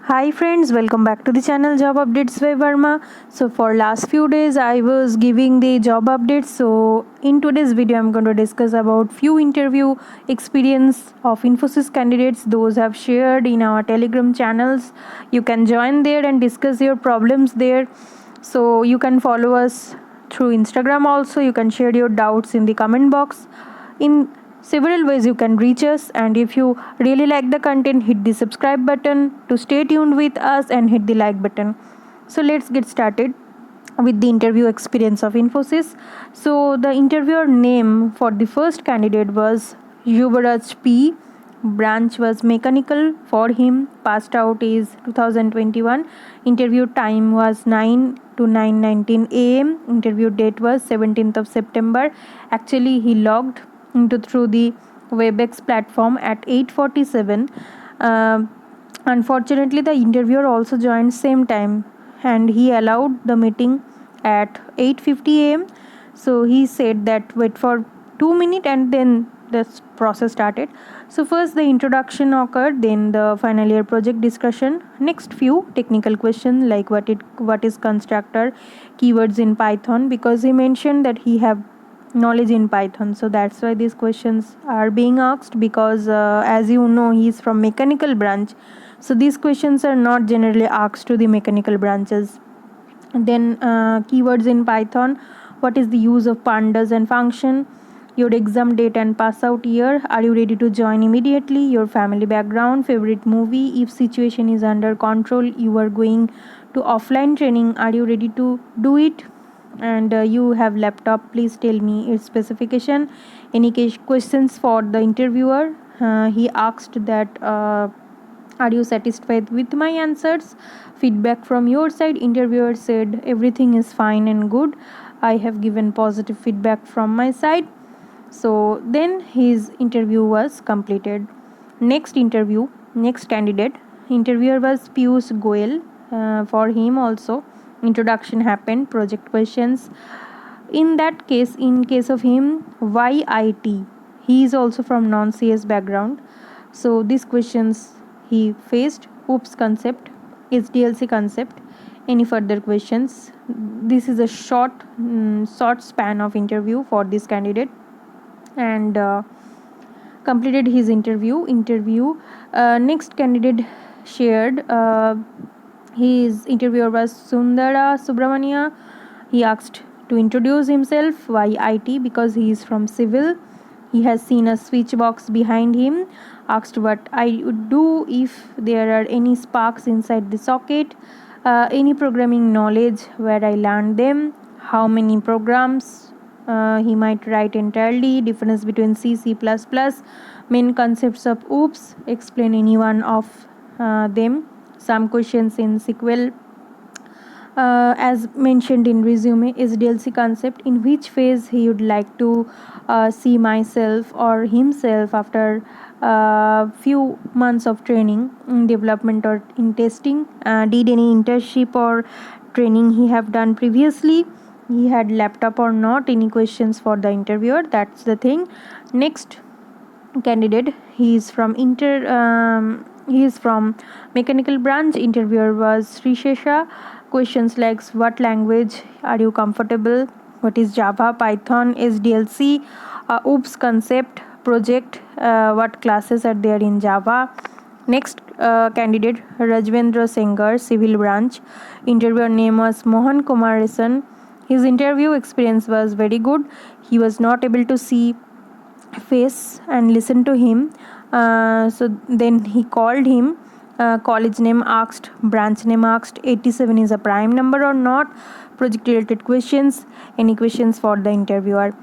Hi friends, welcome back to the channel Job Updates by Verma. So for last few days I was giving the job updates. So in today's video I'm going to discuss about few interview experience of Infosys candidates. Those have shared in our Telegram channels. You can join there and discuss your problems there. So you can follow us through Instagram also. You can share your doubts in the comment box. In several ways you can reach us, and if you really like the content, hit the subscribe button to stay tuned with us and hit the like button. So let's get started with the interview experience of Infosys. So the interviewer name for the first candidate was Yuvraj P. Branch was mechanical for him. Passed out is 2021. Interview time was 9 to 9:19 a.m. Interview date was 17th of September. Actually, he logged into through the Webex platform at 8:47. Uh, Unfortunately, the interviewer also joined same time, and he allowed the meeting at 8:50 a.m. So he said that wait for 2 minutes and then this process started. So first the introduction occurred, then the final year project discussion, next few technical questions like what is constructor, keywords in Python, because he mentioned that he have knowledge in Python, so that's why these questions are being asked, because as you know, he is from mechanical branch, so these questions are not generally asked to the mechanical branches. Then keywords in Python, what is the use of pandas and function, your exam date and pass out year, are you ready to join immediately, your family background, favorite movie, if situation is under control, you are going to offline training, are you ready to do it, and you have laptop, please tell me its specification. Any questions for the interviewer? He asked that are you satisfied with my answers? Feedback from your side. Interviewer said everything is fine and good, I have given positive feedback from my side. So then his interview was completed. Next candidate, interviewer was Piyush Goyal. For him also introduction happened, project questions. In case of him, why IT? He is also from non-CS background. So these questions he faced: OOPS concept, HDLC concept. Any further questions? This is a short span of interview for this candidate, and completed his interview. Next candidate shared, his interviewer was Sundara Subramania. He asked to introduce himself. Why IT? Because he is from civil. He has seen a switch box behind him. Asked what I would do if there are any sparks inside the socket. Any programming knowledge where I learned them. How many programs he might write entirely. Difference between C++. Main concepts of OOPS. Explain any one of them. Some questions in SQL. As mentioned in resume, SDLC concept, in which phase he would like to see myself or himself after few months of training in development or in testing. Did any internship or training he have done previously, he had laptop or not, any questions for the interviewer, that's the thing. Next candidate, he is from mechanical branch. Interviewer was Srishesha. Questions like what language are you comfortable, what is Java, Python, SDLC, OOPS concept, project, what classes are there in Java. Next candidate, Rajvendra Sengar, civil branch. Interviewer name was Mohan Kumar Resan. His interview experience was very good. He was not able to see face and listen to him. So then he called him. College name asked, branch name asked, 87 is a prime number or not, project related questions, any questions for the interviewer.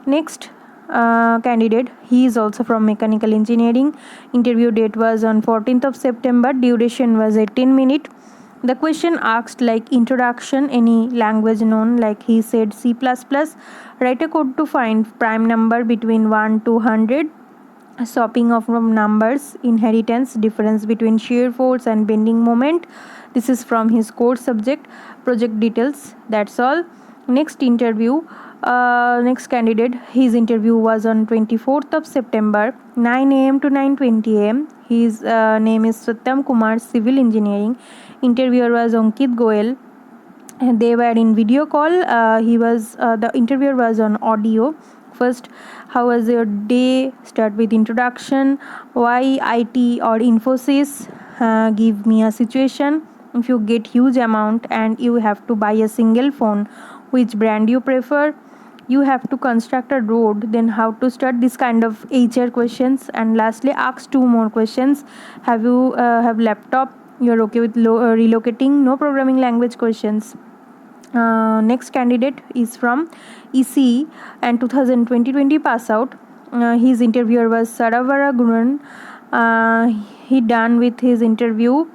Next candidate, he is also from mechanical engineering. Interview date was on 14th of September. Duration was 18 minutes. The question asked like introduction, any language known, like he said C++. Write a code to find prime number between 1 to 100. Swapping of numbers, inheritance, difference between shear force and bending moment. This is from his core subject. Project details, that's all. Next interview, Next candidate, his interview was on 24th of September, 9 a.m. to 9:20 a.m. His name is Satyam Kumar, Civil Engineering. Interviewer was Ankit Goel. And they were in video call. The interviewer was on audio. First, how was your day? Start with introduction. Why IT or Infosys? Give me a situation. If you get huge amount and you have to buy a single phone, which brand you prefer? You have to construct a road, then how to start, this kind of HR questions. And lastly, ask two more questions. Have you have laptop? You're okay with relocating? No programming language questions. Next candidate is from ECE and 2020 pass out. His interviewer was Saravara Gunan. He done with his interview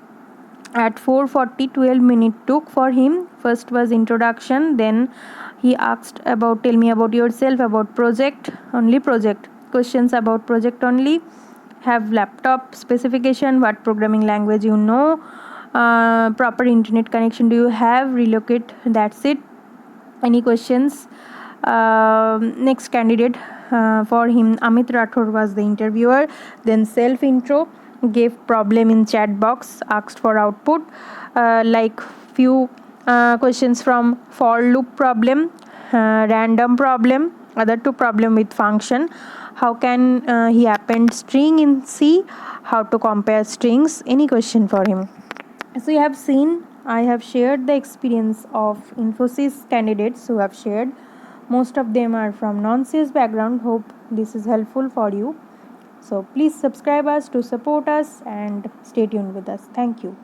at 4:40. 12 minutes took for him. First was introduction, then he asked about, tell me about yourself, about project, only project questions, about project only. Have laptop specification, what programming language you know, proper internet connection do you have, relocate, that's it. Any questions? Next candidate, for him Amit Rathod was the interviewer. Then self intro, gave problem in chat box, asked for output, like few questions from for loop problem, random problem, other two problem with function. How can he append string in C? How to compare strings? Any question for him? So you have seen, I have shared the experience of Infosys candidates who have shared. Most of them are from non-CS background. Hope this is helpful for you. So please subscribe us to support us and stay tuned with us. Thank you.